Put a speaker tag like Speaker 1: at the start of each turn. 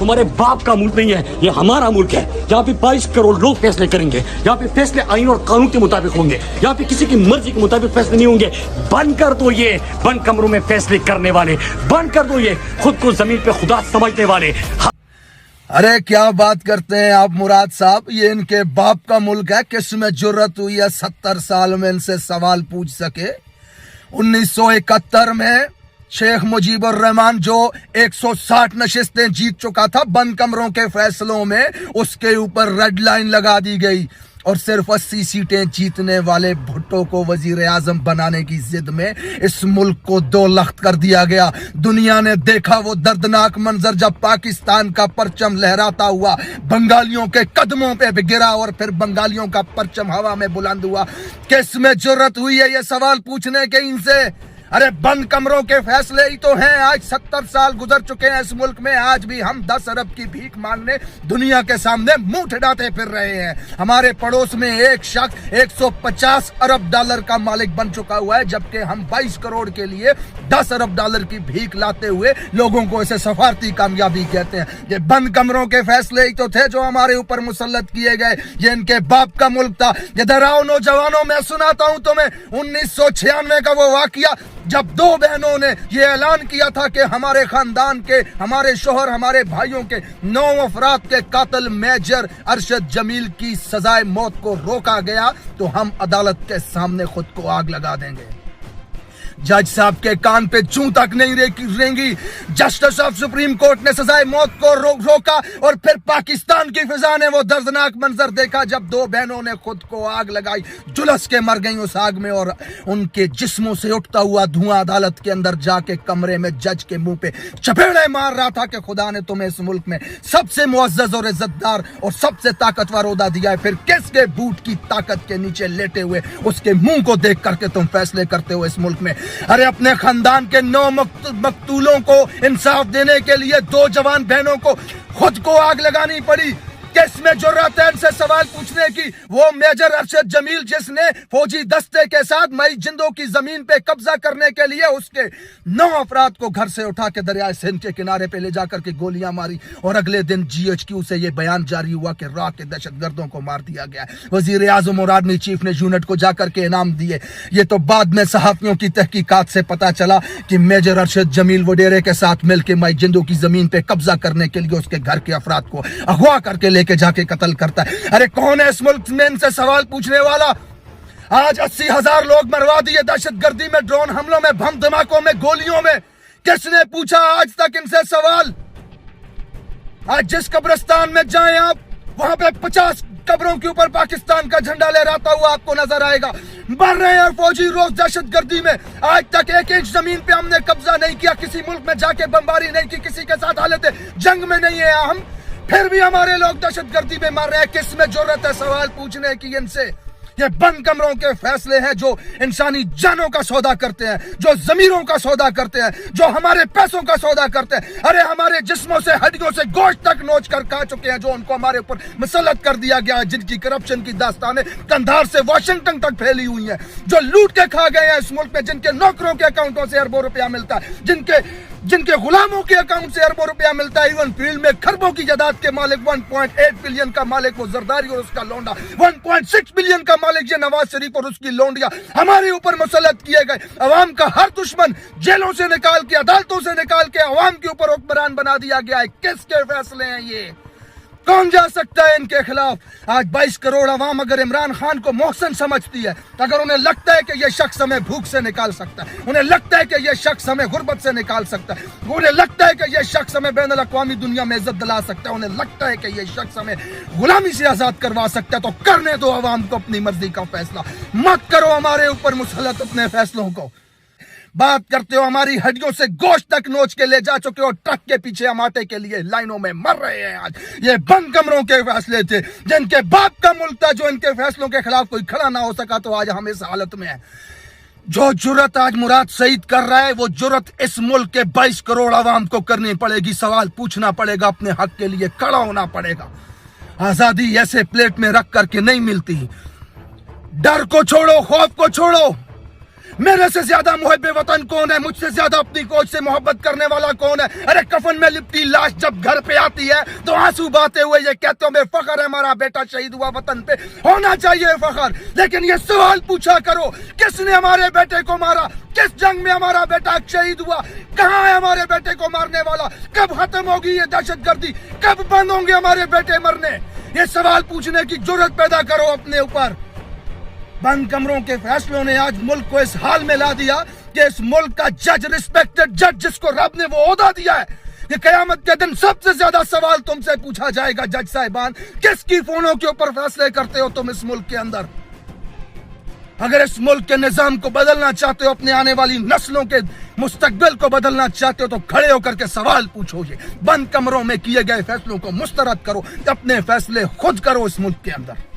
Speaker 1: तुम्हारे बाप का मुल्क नहीं है, ये हमारा मुल्क है। यहाँ पे 22 करोड़ लोग फैसले करेंगे। यहाँ पे फैसले आइन और कानून के मुताबिक होंगे। यहाँ पे किसी की मर्जी के मुताबिक फैसले नहीं होंगे। बंद कर दो ये बंद कमरों में फैसले करने वाले, बंद कर दो ये खुद को जमीन पे खुदा समझने वाले।
Speaker 2: अरे क्या बात करते हैं आप मुराद साहब, ये इनके बाप का मुल्क है, किसमें जुर्रत हुई है 70 साल में इनसे सवाल पूछ सके। 1971 में शेख मुजीबुर रहमान जो 160 नशिस्तें जीत चुका था बंद कमरों के फैसलों में, उसके ऊपर रेड लाइन लगा दी गई और सिर्फ 80 सीटें जीतने वाले भुट्टो को वजीर आजम बनाने की जिद में इस मुल्क को 2 लख्त कर दिया गया। दुनिया ने देखा वो दर्दनाक मंजर जब पाकिस्तान का परचम लहराता हुआ बंगालियों के कदमों पे गिरा और फिर बंगालियों का परचम हवा में बुलंद हुआ। किस में जुर्रत हुई है ये सवाल पूछने के इनसे? अरे बंद कमरों के फैसले ही तो हैं। आज 70 साल गुजर चुके हैं इस मुल्क में, आज भी हम 10 अरब की भीख मांगने दुनिया के सामने मुंह ठिठाते फिर रहे हैं। हमारे पड़ोस में एक शख्स 150 अरब डॉलर का मालिक बन चुका हुआ है, जबकि हम 22 करोड़ के लिए 10 अरब डॉलर की भीख लाते हुए लोगों को इसे सफारती कामयाबी कहते हैं। ये बंद कमरों के फैसले ही तो थे जो हमारे ऊपर मुसल्लत किए गए। ये इनके बाप का मुल्क था। इधर आओ नौजवानों, मैं सुनाता हूं तुम्हें 1996 का वो वाकया जब 2 बहनों ने ये ऐलान किया था कि हमारे खानदान के, हमारे शोहर, हमारे भाइयों के 9 अफराद के कातिल मेजर अरशद जमील की सजाए मौत को रोका गया तो हम अदालत के सामने खुद को आग लगा देंगे। जज साहब के कान पे जूं तक नहीं रेंगी। जस्टिस ऑफ सुप्रीम कोर्ट ने सजाए मौत को रोका और फिर पाकिस्तान की फिजा ने वो दर्दनाक मंजर देखा जब 2 बहनों ने खुद को आग लगाई, झुलस के मर गई उस आग में और उनके जिस्मों से उठता हुआ धुआं अदालत के अंदर जाके कमरे में जज के मुंह पे चपेड़े मार रहा था कि खुदा ने तुम्हें इस मुल्क में सबसे मुअज़्ज़ज़ और इज्जतदार और सबसे ताकतवर ओहदा दिया है, फिर किसके बूट की ताकत के नीचे लेटे हुए उसके मुंह को देख करके तुम फैसले करते हो इस मुल्क में। अरे अपने खानदान के 9 मकतूलों को इंसाफ देने के लिए 2 जवान बहनों को खुद को आग लगानी पड़ी। किस में जुर्रत है इनसे सवाल पूछने की? वो मेजर अरशद जमील जिसने फौजी दस्ते के साथ मई जिंदों की जमीन पे कब्जा करने के लिए उसके 9 अफराद को घर से उठा के दरिया सिंध के किनारे पे ले जाकर के गोलियां मारी और अगले दिन GHQ से ये बयान जारी हुआ कि राह के दहशतगर्दों को मार दिया गया। वजीर आजम और आर्मी चीफ ने यूनिट को जाकर के इनाम दिए। ये तो बाद में सहाफियों की तहकीकात से पता चला कि मेजर अरशद जमील वडेरे के साथ मिलकर मई जिंदों की जमीन पे कब्जा करने के लिए उसके घर के अफराद को अगवा करके के जाके कत्ल करता है। अरे कौन है इस मुल्क में इनसे सवाल पूछने वाला? आज 80,000 लोग मरवा दिए दहशतगर्दी में, ड्रोन हमलों में, बम धमाकों में, गोलियों में। किसने पूछा आज तक इनसे सवाल? आज जिस कब्रिस्तान में जाएं आप, वहां पे 50 कब्रों के ऊपर पाकिस्तान का झंडा लहराता हुआ आपको नजर आएगा। मर रहे हैं फौजी रोज दहशतगर्दी में। आज तक 1 इंच जमीन पे हमने कब्जा नहीं किया, किसी मुल्क में जाके बमबारी नहीं की, किसी के साथ हालत जंग में नहीं है हम, फिर भी हमारे लोग दहशतगर्दी में मर रहे हैं। किस में जुर्रत है सवाल पूछने की इनसे? ये बंद कमरों के फैसले हैं जो इंसानी जानों का सौदा करते हैं, जो जमीरों का सौदा करते हैं, जो हमारे पैसों का सौदा करते हैं। अरे हमारे जिस्मों से, हड्डियों से गोश्त तक नोच कर खा चुके हैं, जो उनको हमारे ऊपर मुसल्लत कर दिया गया है, जिनकी करप्शन की दास्तानें कंधार से वाशिंगटन तक फैली हुई हैं, जो लूट के खा गए हैं इस मुल्क में, जिनके नौकरों के अकाउंटों से अरबों रुपया मिलता है, जिनके गुलामों के अकाउंट से अरबों रुपया मिलता है। इवन फील्ड में खरबों की जायदाद के मालिक, 1.8 बिलियन का मालिक वो जरदारी और उसका लौंडा, 1.6 बिलियन का मालिक ये नवाज शरीफ और उसकी लौंडिया हमारे ऊपर मुसल्लत किए गए। अवाम का हर दुश्मन जेलों से निकाल के, अदालतों से निकाल के अवाम के ऊपर हुक्मरान बना दिया गया है। किसके फैसले हैं ये? कौन जा सकता है इनके खिलाफ? आज 22 करोड़ अवाम अगर इमरान खान को मोहसिन समझती है, अगर उन्हें लगता है कि यह शख्स हमें भूख से निकाल सकता है, उन्हें लगता है कि यह शख्स हमें गुर्बत से निकाल सकता है, उन्हें लगता है कि यह शख्स हमें बैनुल अक़वामी दुनिया में इज्जत दिला सकता है, उन्हें लगता है कि यह शख्स हमें गुलामी से आजाद करवा सकता है, तो करने दो अवाम को अपनी मर्जी का फैसला। मत करो हमारे ऊपर मुसल्लत अपने फैसलों को। बात करते हो हमारी हड्डियों से गोश्त तक नोच के ले जा चुके हो, ट्रक के पीछे हम आटे के लिए लाइनों में मर रहे हैं। आज ये बंद कमरों के फैसले थे, जिनके बाप का मुल्क था, जो इनके फैसलों के खिलाफ कोई खड़ा ना हो सका, तो आज हम इस हालत में हैं। जो जुर्रत आज मुराद सईद कर रहा है, वो जुर्रत इस मुल्क के 22 करोड़ आवाम को करनी पड़ेगी। सवाल पूछना पड़ेगा, अपने हक के लिए खड़ा होना पड़ेगा। आजादी ऐसे प्लेट में रख करके नहीं मिलती। डर को छोड़ो, खौफ को छोड़ो, میرے سے زیادہ محب وطن کون ہے؟ مجھ سے زیادہ اپنی کوچ سے محبت کرنے والا کون ہے؟ ارے کفن میں لپٹی لاش جب گھر پہ آتی ہے تو آنسو بہاتے ہوئے یہ کہتے ہو میں فخر ہے ہمارا بیٹا شہید ہوا، وطن پہ ہونا چاہیے فخر، لیکن یہ سوال پوچھا کرو کس نے ہمارے بیٹے کو مارا؟ کس جنگ میں ہمارا بیٹا شہید ہوا؟ کہاں ہے ہمارے بیٹے کو مارنے والا؟ کب ختم ہوگی یہ دہشت گردی؟ کب بند ہوں گے ہمارے بیٹے مرنے؟ یہ سوال پوچھنے کی جرت پیدا کرو اپنے اوپر۔ بند کمروں کے فیصلوں نے آج ملک کو اس حال میں لا دیا کہ اس ملک کا جج، ریسپیکٹڈ جج جس کو رب نے وہ عہدہ دیا ہے، کہ قیامت کے دن سب سے زیادہ سوال تم سے پوچھا جائے گا جج صاحبان، کس کی فونوں کے اوپر فیصلے کرتے ہو تم اس ملک کے اندر؟ اگر اس ملک کے نظام کو بدلنا چاہتے ہو، اپنے آنے والی نسلوں کے مستقبل کو بدلنا چاہتے ہو، تو کھڑے ہو کر کے سوال پوچھو۔ یہ بند کمروں میں کیے گئے فیصلوں کو مسترد کرو، اپنے فیصلے خود کرو اس ملک کے اندر۔